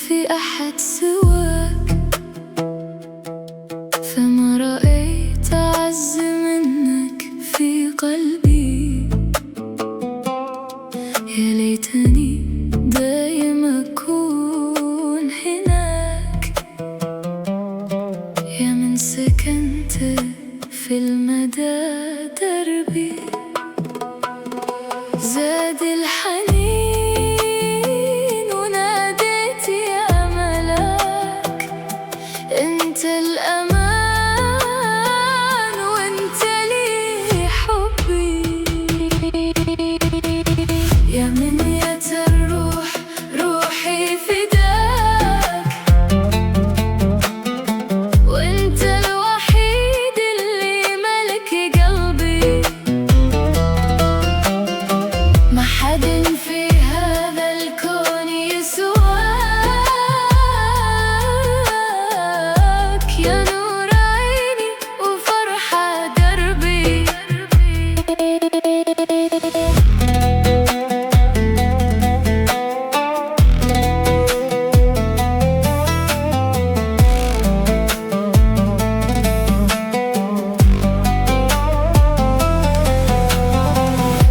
في أحد سواك، فما رأيت أعز منك في قلبي. يا ليتني دايم أكون هناك، يا من سكنت في المدى دربي. زاد الحنين وناديت يا ملاك، انت الأمان وانت لي حبي. يا منية الروح روحي فداك، وانت الوحيد اللي ملك قلبي. ما حد في هذا الكون يسواك، يا نور عيني وفرحة دربي.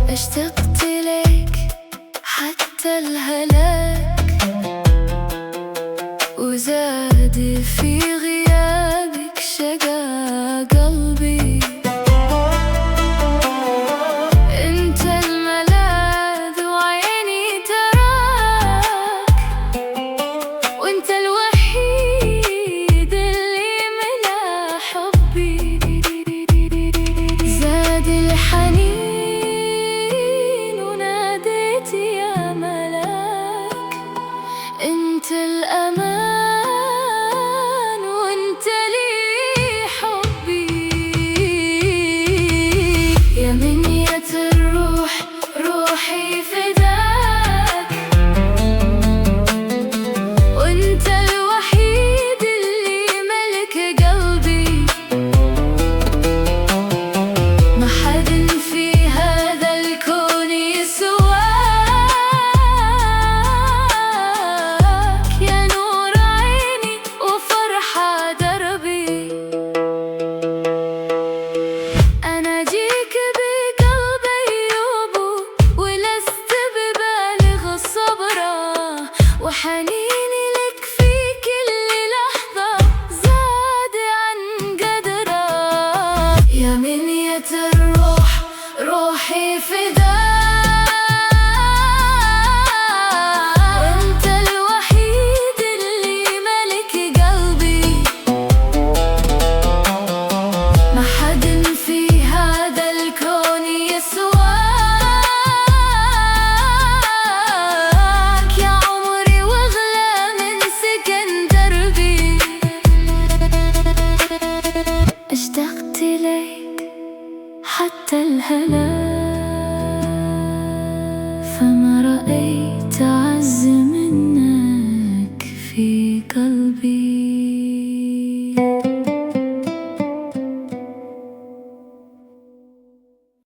اشتقت ليك حتى الهلاك، وزاد في غيابك شقا قلبي. انت الملاذ وعيني تراك، وانت الوحيد اللي ملا حبي. زاد الحنين وناديت يا ملاك، انت الأمان وانت لي حبي. يا منية الروح روحي فداك، وانت الوحيد اللي ملك قلبي. ما حد في هذا الكون يسواك، يا نور عيني وفرحة دربي. أناجيك بقلب أيوب ولست ببالغ الصبرة، وحنيني لك في كل لحظة زاد عن قدره. يا منية الروح روحي فداك، وانت الوحيد اللي ملك قلبي. ما حد في هذا الكون يسواك، يا عمري واغلى من سكن دربي. اشتقت ليك حتى الهلاك، فما رأيت أعز منك في قلبي.